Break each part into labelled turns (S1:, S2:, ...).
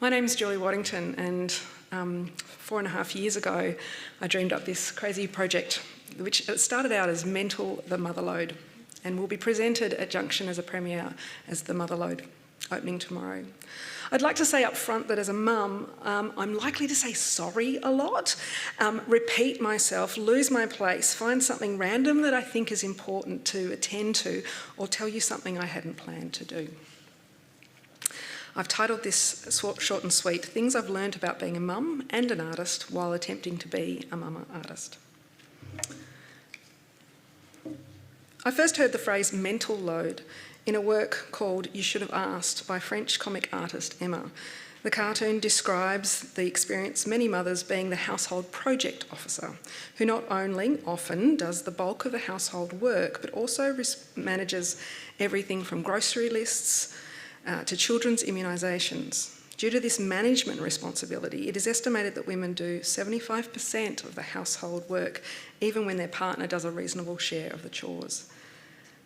S1: My name's Julie Waddington, and 4.5 years ago I dreamed up this crazy project which started out as Mental the Motherload and will be presented at Junction as a premiere as the Motherload, opening tomorrow. I'd like to say up front that as a mum, I'm likely to say sorry a lot, repeat myself, lose my place, find something random that I think is important to attend to, or tell you something I hadn't planned to do. I've titled this short and sweet, Things I've Learned About Being a Mum and an Artist While Attempting to Be a Mama Artist. I first heard the phrase mental load in a work called You Should Have Asked by French comic artist Emma. The cartoon describes the experience many mothers being the household project officer, who not only often does the bulk of the household work, but also manages everything from grocery lists to children's immunisations. Due to this management responsibility, it is estimated that women do 75% of the household work, even when their partner does a reasonable share of the chores.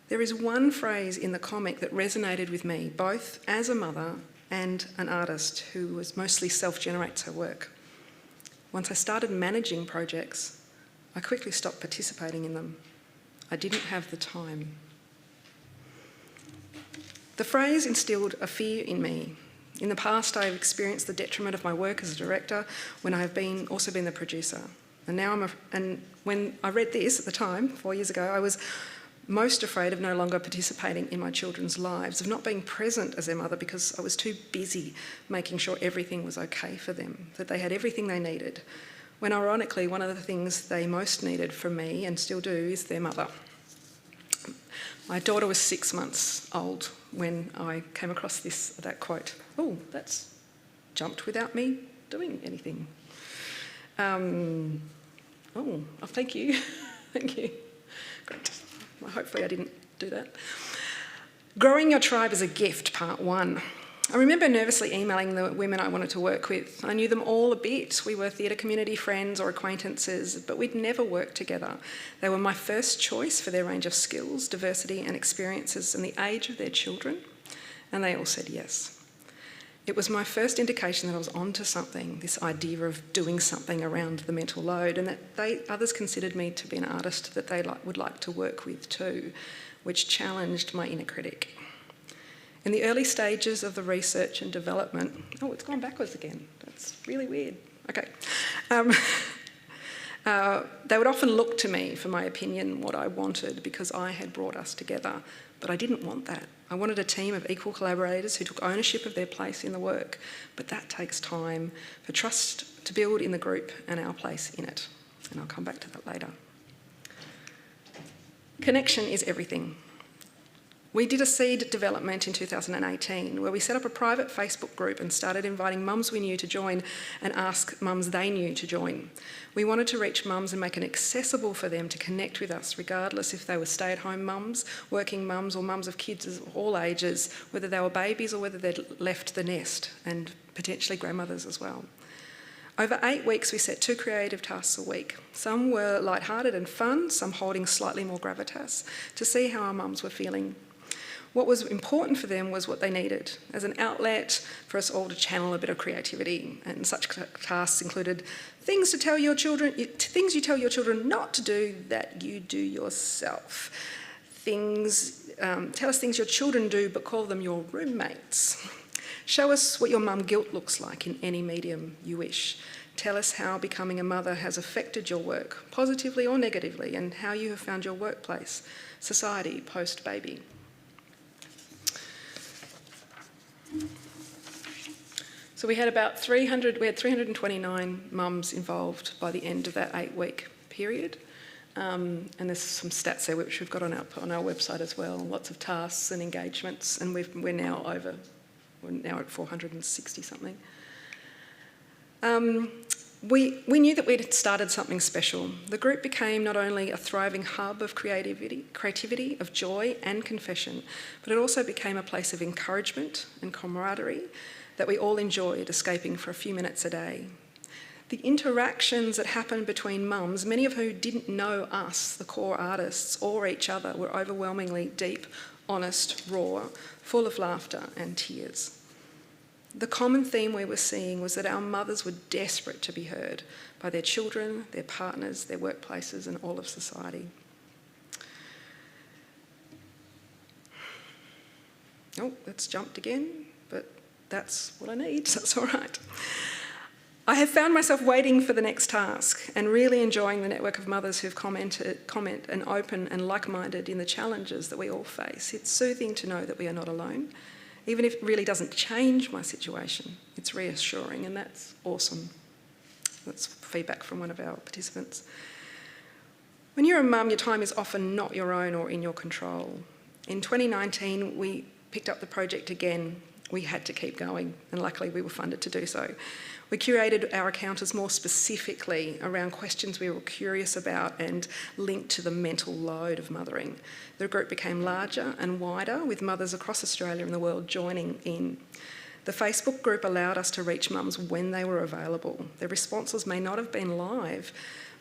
S1: There is one phrase in the comic that resonated with me, both as a mother and an artist who mostly self-generates her work. Once I started managing projects, I quickly stopped participating in them. I didn't have the time. The phrase instilled a fear in me. In the past, I have experienced the detriment of my work as a director when I have also been the producer. And now when I read this at the time, 4 years ago, I was most afraid of no longer participating in my children's lives, of not being present as their mother because I was too busy making sure everything was okay for them, that they had everything they needed, when ironically one of the things they most needed from me, and still do, is their mother. My daughter was 6 months old when I came across that quote. Oh, that's jumped without me doing anything. Thank you. Thank you. Great. Well, hopefully I didn't do that. Growing Your Tribe is a Gift, Part 1. I remember nervously emailing the women I wanted to work with. I knew them all a bit. We were theatre community friends or acquaintances, but we'd never worked together. They were my first choice for their range of skills, diversity and experiences and the age of their children, and they all said yes. It was my first indication that I was onto something, this idea of doing something around the mental load, and that others considered me to be an artist that they would like to work with too, which challenged my inner critic. In the early stages of the research and development, it's gone backwards again. That's really weird. Okay. They would often look to me for my opinion, what I wanted, because I had brought us together. But I didn't want that. I wanted a team of equal collaborators who took ownership of their place in the work. But that takes time for trust to build in the group and our place in it. And I'll come back to that later. Connection is everything. We did a seed development in 2018 where we set up a private Facebook group and started inviting mums we knew to join and ask mums they knew to join. We wanted to reach mums and make it accessible for them to connect with us, regardless if they were stay-at-home mums, working mums, or mums of kids of all ages, whether they were babies or whether they'd left the nest, and potentially grandmothers as well. Over 8 weeks, we set 2 creative tasks a week. Some were lighthearted and fun, some holding slightly more gravitas, to see how our mums were feeling. What was important for them was what they needed as an outlet for us all to channel a bit of creativity, and such tasks included things you tell your children not to do that you do yourself. Tell us things your children do but call them your roommates. Show us what your mum guilt looks like in any medium you wish. Tell us how becoming a mother has affected your work, positively or negatively, and how you have found your workplace, society, post-baby. So we had 329 mums involved by the end of that 8-week period. And there's some stats there which we've got on our website as well, lots of tasks and engagements, and we're now at 460 something. We knew that we'd started something special. The group became not only a thriving hub of creativity, of joy and confession, but it also became a place of encouragement and camaraderie that we all enjoyed escaping for a few minutes a day. The interactions that happened between mums, many of who didn't know us, the core artists, or each other, were overwhelmingly deep, honest, raw, full of laughter and tears. The common theme we were seeing was that our mothers were desperate to be heard by their children, their partners, their workplaces, and all of society. Oh, that's jumped again, but that's what I need, so that's all right. I have found myself waiting for the next task and really enjoying the network of mothers who've comment and open and like-minded in the challenges that we all face. It's soothing to know that we are not alone. Even if it really doesn't change my situation, it's reassuring, and that's awesome. That's feedback from one of our participants. When you're a mum, your time is often not your own or in your control. In 2019, we picked up the project again. We had to keep going, and luckily we were funded to do so. We curated our encounters more specifically around questions we were curious about and linked to the mental load of mothering. The group became larger and wider, with mothers across Australia and the world joining in. The Facebook group allowed us to reach mums when they were available. Their responses may not have been live,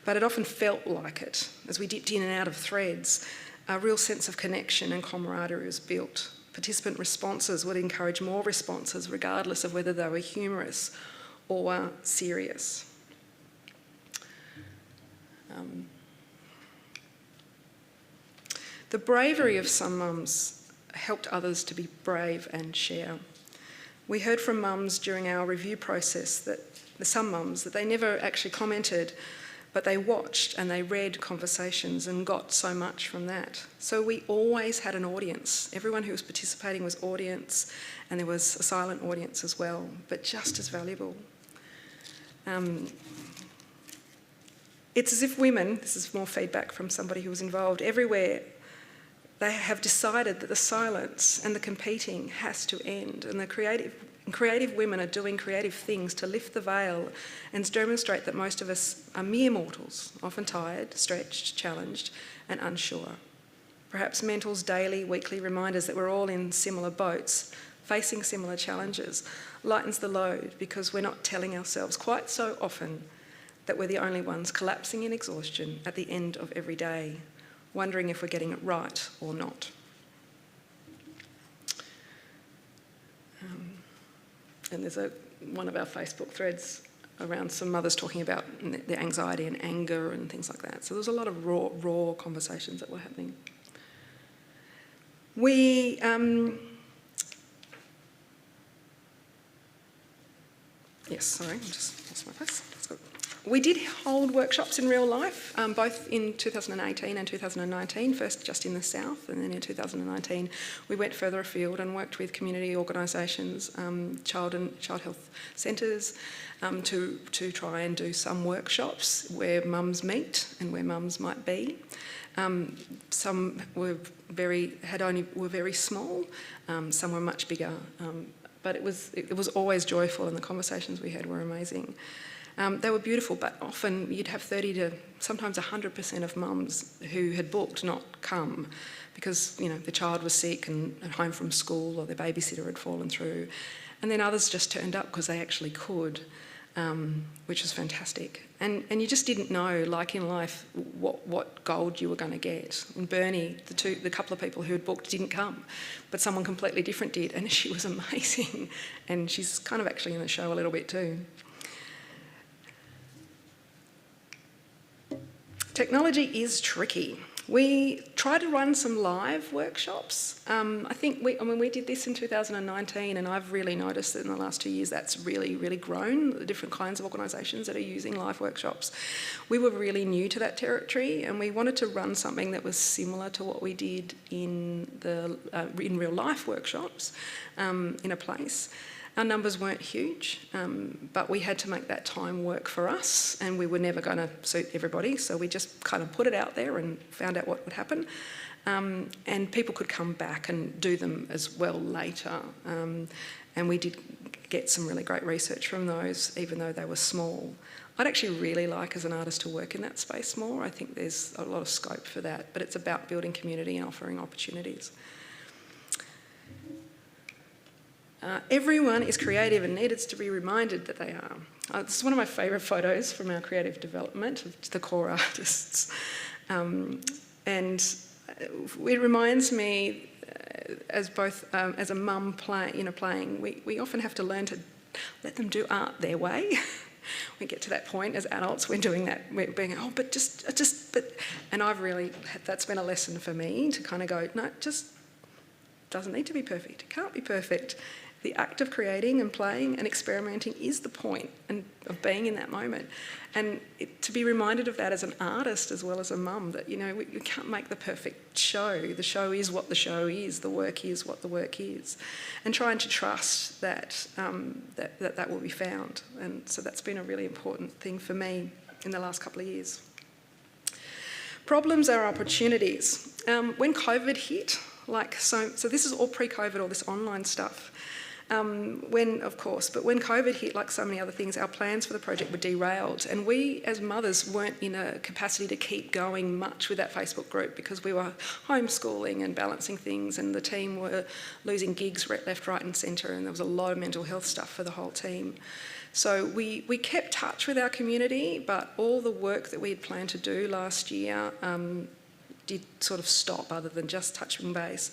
S1: but it often felt like it. As we dipped in and out of threads, a real sense of connection and camaraderie was built. Participant responses would encourage more responses, regardless of whether they were humorous or serious. The bravery of some mums helped others to be brave and share. We heard from mums during our review process that some mums that they never actually commented, but they watched and they read conversations and got so much from that. So we always had an audience. Everyone who was participating was audience, and there was a silent audience as well, but just as valuable. It's as if women, this is more feedback from somebody who was involved, everywhere they have decided that the silence and the competing has to end, and the creative women are doing creative things to lift the veil and demonstrate that most of us are mere mortals, often tired, stretched, challenged, and unsure. Perhaps Mental's daily, weekly reminders that we're all in similar boats, facing similar challenges, lightens the load because we're not telling ourselves quite so often that we're the only ones collapsing in exhaustion at the end of every day, wondering if we're getting it right or not. And there's one of our Facebook threads around some mothers talking about their anxiety and anger and things like that. So there's a lot of raw conversations that were happening. We yes, sorry, I just lost my place. We did hold workshops in real life, both in 2018 and 2019, first just in the south, and then in 2019 we went further afield and worked with community organisations, child health centres, to try and do some workshops where mums meet and where mums might be. Some were very small, some were much bigger, but it was always joyful, and the conversations we had were amazing. They were beautiful, but often you'd have 30 to sometimes 100% of mums who had booked not come because, you know, the child was sick and at home from school, or their babysitter had fallen through. And then others just turned up because they actually could, which was fantastic. And you just didn't know, like in life, what gold you were going to get. And Bernie, the couple of people who had booked didn't come, but someone completely different did, and she was amazing. And she's kind of actually in the show a little bit too. Technology is tricky. We try to run some live workshops. I think we did this in 2019, and I've really noticed that in the last 2 years that's really, really grown, the different kinds of organisations that are using live workshops. We were really new to that territory, and we wanted to run something that was similar to what we did in real life workshops in a place. Our numbers weren't huge, but we had to make that time work for us, and we were never going to suit everybody, so we just kind of put it out there and found out what would happen. And people could come back and do them as well later. And we did get some really great research from those, even though they were small. I'd actually really like, as an artist, to work in that space more. I think there's a lot of scope for that, but it's about building community and offering opportunities. Everyone is creative and needed to be reminded that they are. This is one of my favourite photos from our creative development of the core artists. And it reminds me, as a mum playing, we often have to learn to let them do art their way. We get to that point as adults, we're doing that, we're being, but, and that's been a lesson for me to kind of go, no, it just doesn't need to be perfect. It can't be perfect. The act of creating and playing and experimenting is the point of being in that moment. And to be reminded of that as an artist as well as a mum, that, we can't make the perfect show. The show is what the show is. The work is what the work is. And trying to trust that that will be found. And so that's been a really important thing for me in the last couple of years. Problems are opportunities. When COVID hit, so this is all pre-COVID, all this online stuff. When COVID hit, like so many other things, our plans for the project were derailed, and we as mothers weren't in a capacity to keep going much with that Facebook group because we were homeschooling and balancing things, and the team were losing gigs left, right and centre, and there was a lot of mental health stuff for the whole team. So we kept touch with our community, but all the work that we had planned to do last year did sort of stop, other than just touching base.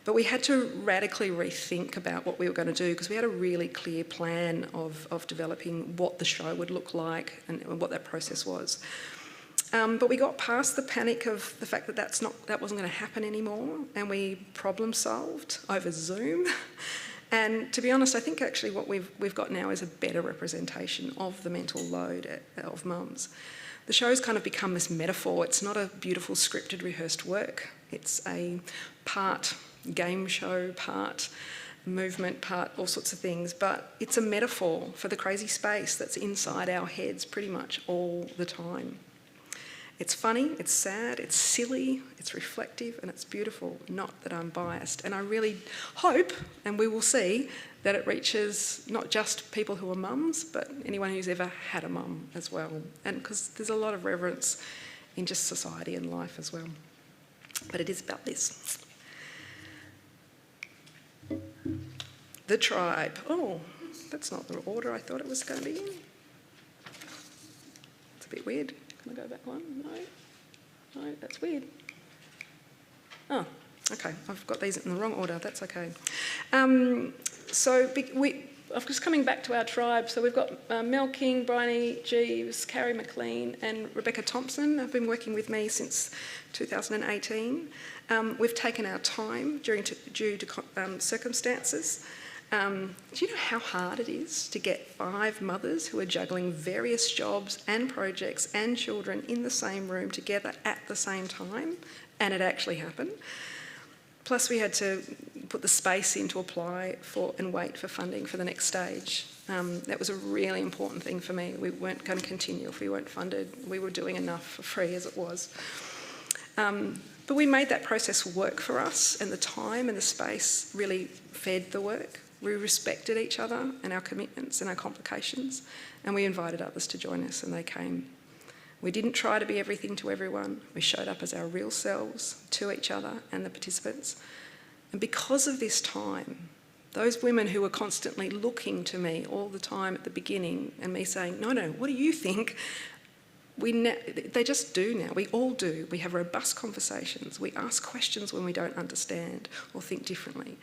S1: But we had to radically rethink about what we were going to do, because we had a really clear plan of developing what the show would look like and what that process was. But we got past the panic of the fact that that wasn't going to happen anymore, and we problem solved over Zoom. And to be honest, I think actually what we've got now is a better representation of the mental load of mums. The show's kind of become this metaphor. It's not a beautiful scripted rehearsed work. It's a part game show, part movement, part all sorts of things, but it's a metaphor for the crazy space that's inside our heads pretty much all the time. It's funny, it's sad, it's silly, it's reflective, and it's beautiful. Not that I'm biased. And I really hope, and we will see, that it reaches not just people who are mums, but anyone who's ever had a mum as well. And because there's a lot of reverence in just society and life as well. But it is about this. The tribe. Oh, that's not the order I thought it was going to be in. It's a bit weird. Can I go back one? No, that's weird. Oh, okay. I've got these in the wrong order. That's okay. I'm just coming back to our tribe. So we've got Mel King, Bryony Jeeves, Carrie McLean and Rebecca Thompson have been working with me since 2018. We've taken our time due to circumstances. Do you know how hard it is to get 5 mothers who are juggling various jobs and projects and children in the same room together at the same time? And it actually happened. Plus we had to put the space in to apply for and wait for funding for the next stage. That was a really important thing for me. We weren't going to continue if we weren't funded. We were doing enough for free as it was. But we made that process work for us, and the time and the space really fed the work. We respected each other and our commitments and our complications, and we invited others to join us, and they came. We didn't try to be everything to everyone. We showed up as our real selves to each other and the participants. And because of this time, those women who were constantly looking to me all the time at the beginning and me saying, no, what do you think? They just do now. We all do. We have robust conversations. We ask questions when we don't understand or think differently.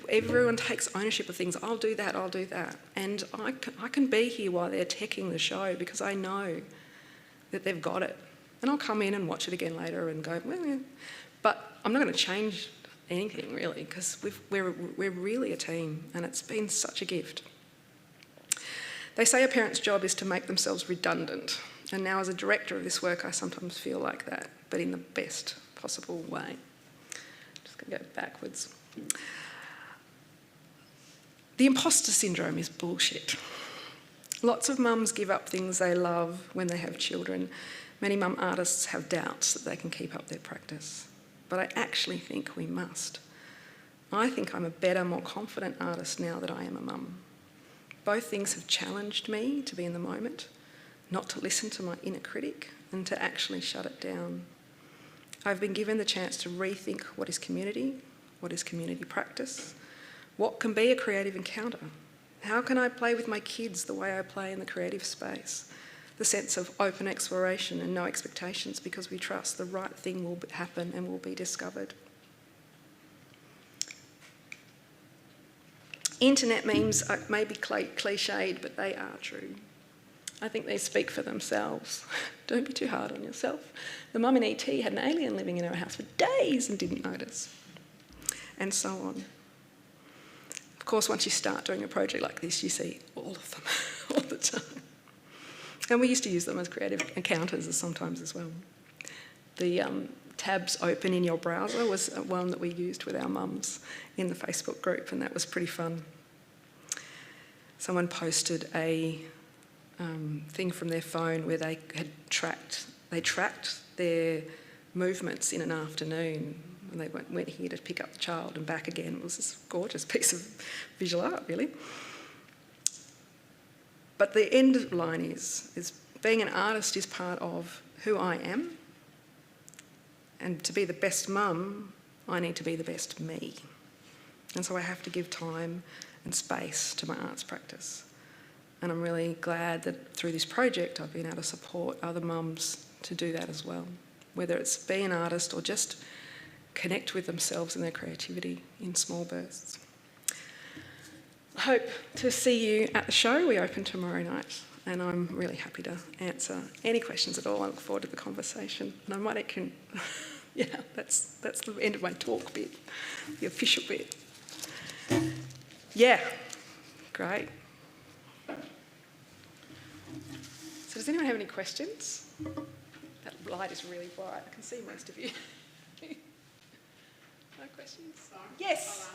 S1: Everyone takes ownership of things. I'll do that, I'll do that. And I can be here while they're teching the show because I know that they've got it. And I'll come in and watch it again later and go, well, yeah. But I'm not going to change anything really, because we're really a team, and it's been such a gift. They say a parent's job is to make themselves redundant. And now as a director of this work, I sometimes feel like that, but in the best possible way. Just going to go backwards. The imposter syndrome is bullshit. Lots of mums give up things they love when they have children. Many mum artists have doubts that they can keep up their practice. But I actually think we must. I think I'm a better, more confident artist now that I am a mum. Both things have challenged me to be in the moment, not to listen to my inner critic, and to actually shut it down. I've been given the chance to rethink what is community practice, what can be a creative encounter. How can I play with my kids the way I play in the creative space? The sense of open exploration and no expectations, because we trust the right thing will happen and will be discovered. Internet memes may be cliched, but they are true. I think they speak for themselves. Don't be too hard on yourself. The mum in ET had an alien living in her house for days and didn't notice, and so on. Of course, once you start doing a project like this, you see all of them all the time. And we used to use them as creative encounters sometimes as well. The tabs open in your browser was one that we used with our mums in the Facebook group, and that was pretty fun. Someone posted a thing from their phone where they had tracked their movements in an afternoon when they went here to pick up the child and back again. It was this gorgeous piece of visual art, really. But the end line is being an artist is part of who I am, and to be the best mum, I need to be the best me. And so I have to give time and space to my arts practice. And I'm really glad that through this project I've been able to support other mums to do that as well, whether it's be an artist or just connect with themselves and their creativity in small bursts. I hope to see you at the show. We open tomorrow night, and I'm really happy to answer any questions at all. I look forward to the conversation. And I might can, yeah, that's the end of my talk bit, the official bit. Yeah, great. So does anyone have any questions? That light is really bright. I can see most of you. No questions?
S2: Sorry.
S1: Yes.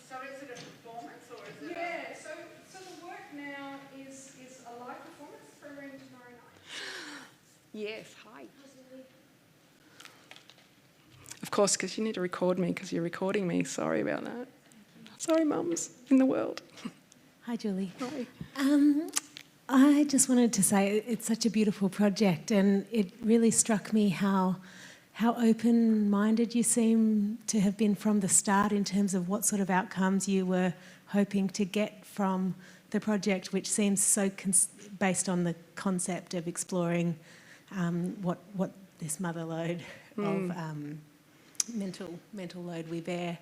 S2: So is it a performance or is it?
S1: Yeah. So the work now is a live performance programmed tomorrow night. Yes. Hi. Of course, because you need to record me because you're recording me. Sorry about that. Sorry, mums in the world.
S3: Hi, Julie.
S1: Hi.
S3: I just wanted to say it's such a beautiful project, and it really struck me how open-minded you seem to have been from the start in terms of what sort of outcomes you were hoping to get from the project, which seems so based on the concept of exploring what this motherload of mental load we bear,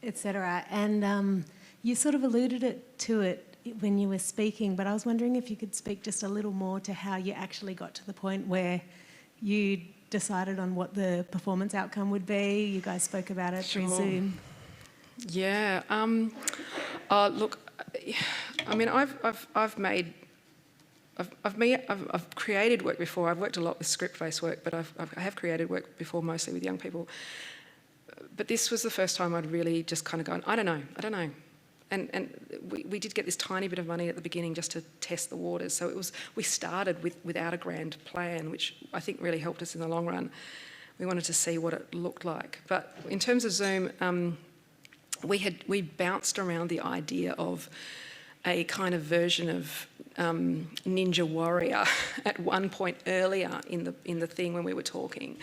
S3: etc. And you sort of alluded to it when you were speaking, but I was wondering if you could speak just a little more to how you actually got to the point where you decided on what the performance outcome would be. You guys spoke about it through Zoom.
S1: Yeah. Look, I mean, I've created work before. I've worked a lot with script-based work, but I have created work before, mostly with young people. But this was the first time I'd really just kind of gone, I don't know. And we did get this tiny bit of money at the beginning just to test the waters. So we started without a grand plan, which I think really helped us in the long run. We wanted to see what it looked like. But in terms of Zoom, we bounced around the idea of a kind of version of Ninja Warrior at one point earlier in the thing when we were talking.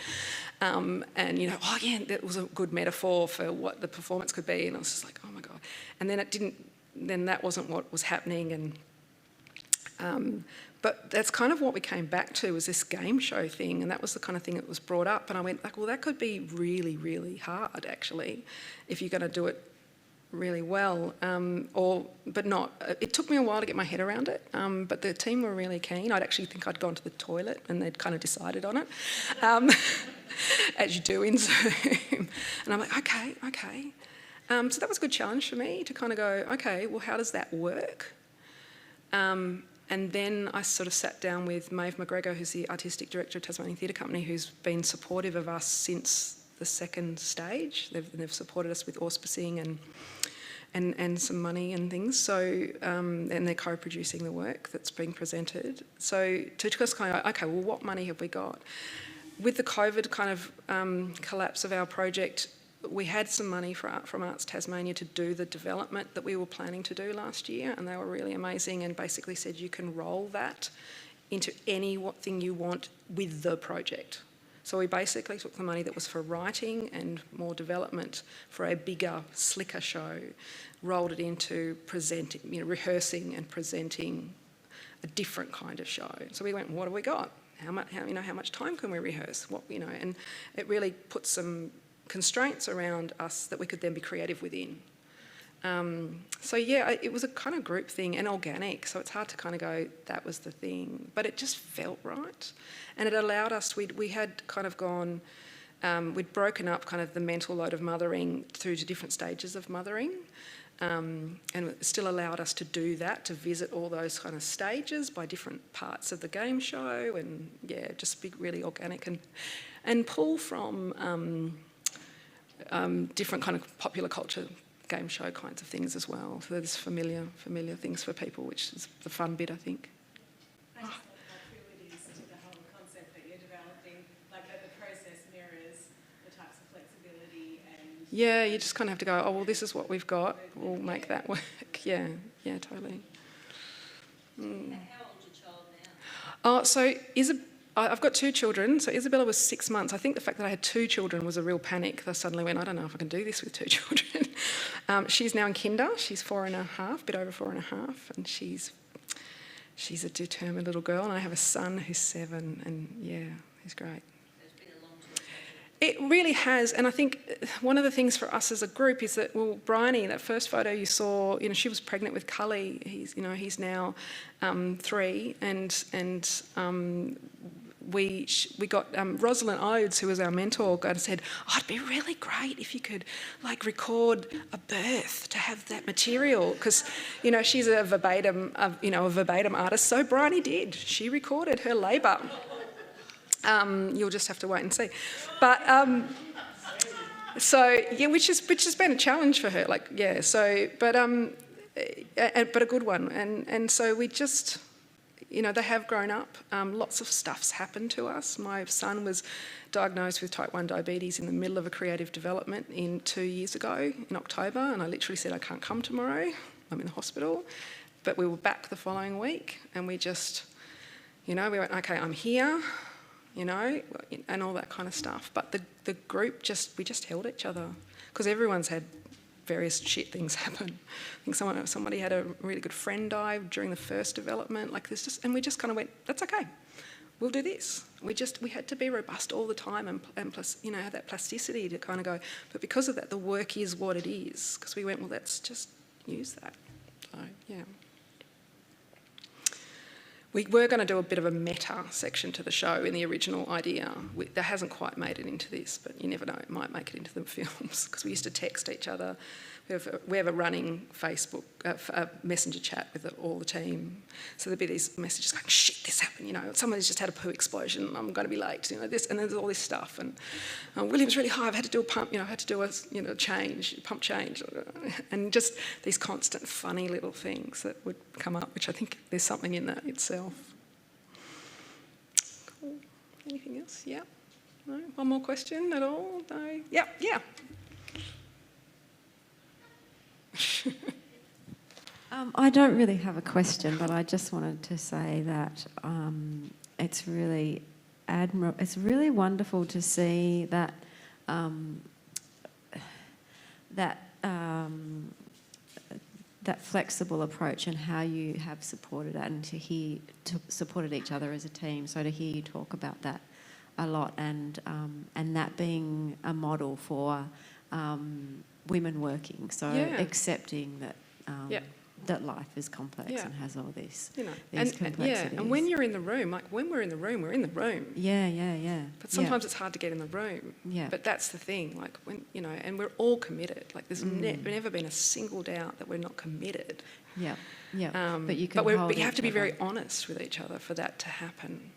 S1: And, that was a good metaphor for what the performance could be. And I was just like, oh my God. And then that wasn't what was happening. But that's kind of what we came back to, was this game show thing. And that was the kind of thing that was brought up. And I went, well, that could be really, really hard, actually, if you're going to do it really well, but not. It took me a while to get my head around it, but the team were really keen. I'd actually think I'd gone to the toilet and they'd kind of decided on it, as you do in Zoom. And I'm like, okay. So that was a good challenge for me to kind of go, okay, well, how does that work? And then I sort of sat down with Maeve McGregor, who's the artistic director of Tasmanian Theatre Company, who's been supportive of us since the second stage. They've supported us with auspicing and some money and things. So and they're co-producing the work that's being presented. So to just kind of go, okay, well, what money have we got? With the COVID kind of collapse of our project, we had some money from Arts Tasmania to do the development that we were planning to do last year, and they were really amazing and basically said you can roll that into any thing you want with the project. So we basically took the money that was for writing and more development for a bigger, slicker show, rolled it into presenting, rehearsing and presenting a different kind of show. So we went, what have we got? How much time can we rehearse? And it really put some constraints around us that we could then be creative within. So yeah, it was a kind of group thing and organic, so it's hard to kind of go, that was the thing. But it just felt right. And it allowed us, we had kind of gone, we'd broken up kind of the mental load of mothering through to different stages of mothering. And it still allowed us to do that, to visit all those kind of stages by different parts of the game show, and yeah, just be really organic and pull from different kind of popular culture game show kinds of things as well. So there's familiar things for people, which is the fun bit, I think.
S3: I just love how true it is to the whole concept that you're developing, like that the process mirrors the types of flexibility and...
S1: Yeah, you just kind of have to go, oh, well, this is what we've got. We'll make that work. Yeah, totally.
S2: How old is your child now?
S1: Oh, so I've got 2 children. So Isabella was 6 months. I think the fact that I had 2 children was a real panic. I suddenly went, I don't know if I can do this with 2 children. She's now in kinder. She's 4.5, a bit over 4.5, and she's a determined little girl. And I have a son who's 7, and yeah, he's great.
S2: It's been a long time.
S1: It really has, and I think one of the things for us as a group is that, well, Bryony, that first photo you saw, she was pregnant with Cully. He's now 3, and we got Rosalind Odes, who was our mentor, and said, oh, it'd be really great if you could record a birth to have that material, because she's a verbatim artist. So Bryony did. She recorded her labour. You'll just have to wait and see. But so yeah, which has been a challenge for her. But a good one. And so we just, they have grown up. Lots of stuff's happened to us. My son was diagnosed with type 1 diabetes in the middle of a creative development 2 years ago in October, and I literally said, I can't come tomorrow. I'm in the hospital. But we were back the following week, and we just, we went, okay, I'm here. And all that kind of stuff. But the group we just held each other, because everyone's had various shit things happen. I think somebody had a really good friend die during the first development, and we just kind of went, that's okay, we'll do this. We had to be robust all the time, and plus, have that plasticity to kind of go, but because of that, the work is what it is, because we went, well, let's just use that. So, yeah. We were going to do a bit of a meta section to the show in the original idea. That hasn't quite made it into this, but you never know, it might make it into the films, because we used to text each other. We have a running Facebook messenger chat with all the team. So there'd be these messages going, shit, this happened, somebody's just had a poo explosion, I'm going to be late, this, and there's all this stuff. And William's really high, I've had to do a pump, I've had to do a pump change. And just these constant funny little things that would come up, which I think there's something in that itself. Cool. Anything else? Yeah? No? One more question at all? No? Yeah.
S4: I don't really have a question, but I just wanted to say that it's really it's really wonderful to see that that flexible approach and how you have supported it, and supported each other as a team. So to hear you talk about that a lot, and that being a model for women working, so accepting that that life is complex and has all these complexities.
S1: And when you're in the room, when we're in the room, we're in the room.
S4: Yeah.
S1: But sometimes it's hard to get in the room.
S4: Yeah.
S1: But that's the thing, when and we're all committed. There's never been a single doubt that we're not committed.
S4: Yeah.
S1: But you have to be very honest with each other for that to happen.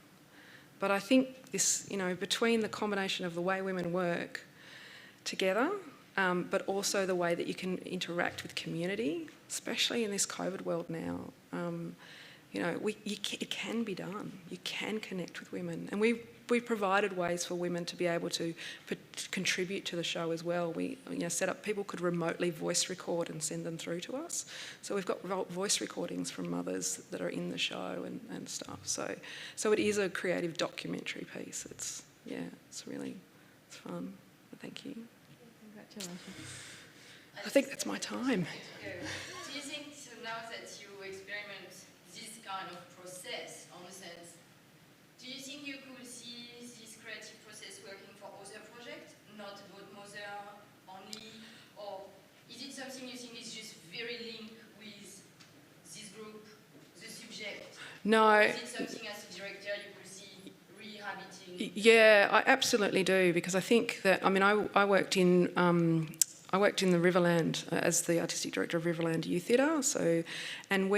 S1: But I think this, between the combination of the way women work together, but also the way that you can interact with community, especially in this COVID world now. It can be done. You can connect with women. And we've provided ways for women to be able to contribute to the show as well. We set up, people could remotely voice record and send them through to us. So we've got voice recordings from mothers that are in the show and stuff. So it is a creative documentary piece. It's fun. Thank you. I think that's my time.
S2: Do you think, so now that you experiment this kind of process, on a sense, do you think you could see this creative process working for other projects, not about mother only, or is it something you think is just
S1: No.
S2: Is it something as a director you could see rehabiting?
S1: Yeah, I absolutely do, because I think that, I mean, I worked in the Riverland as the artistic director of Riverland Youth Theatre. So, and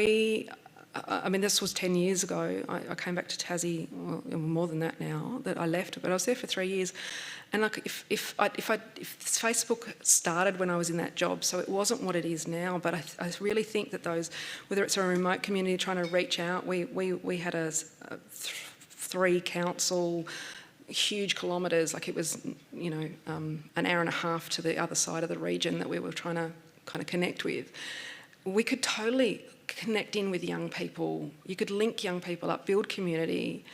S1: I mean, this was 10 years ago. I came back to Tassie, well, more than that now, that I left, but I was there for 3 years. And like, if Facebook started when I was in that job, so it wasn't what it is now, but I really think that those, whether it's a remote community trying to reach out, we had a 3 council, huge kilometres, like it was, you know, an hour and a half to the other side of the region that we were trying to kind of connect with. We could totally connect in with young people. You could link young people up, build community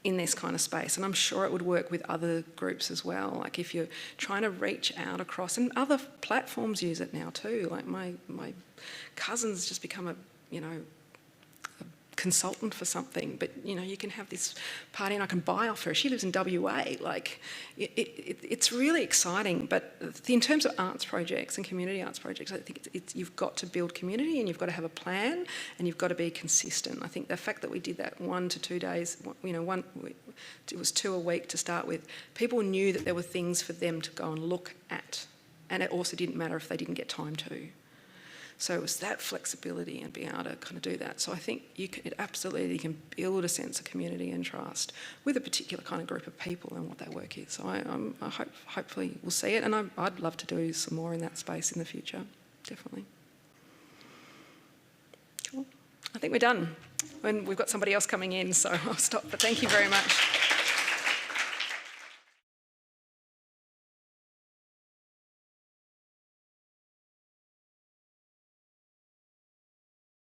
S1: in this kind of space, and I'm sure it would work with other groups as well. Like if you're trying to reach out across, and other platforms use it now too. Like my cousin's just become a consultant for something, but you know, you can have this party and I can buy off her. She lives in WA. Like it's really exciting. But in terms of arts projects and community arts projects, I think you've got to build community and you've got to have a plan and you've got to be consistent. I think the fact that we did that 1 to 2 days, you know, it was 2 a week to start with. People knew that there were things for them to go and look at, and it also didn't matter if they didn't get time to. So it was that flexibility and being able to kind of do that. So I think it absolutely can build a sense of community and trust with a particular kind of group of people and what that work is. So I hopefully we'll see it, and I'd love to do some more in that space in the future, definitely. Cool. I think we're done. And we've got somebody else coming in, so I'll stop. But thank you very much.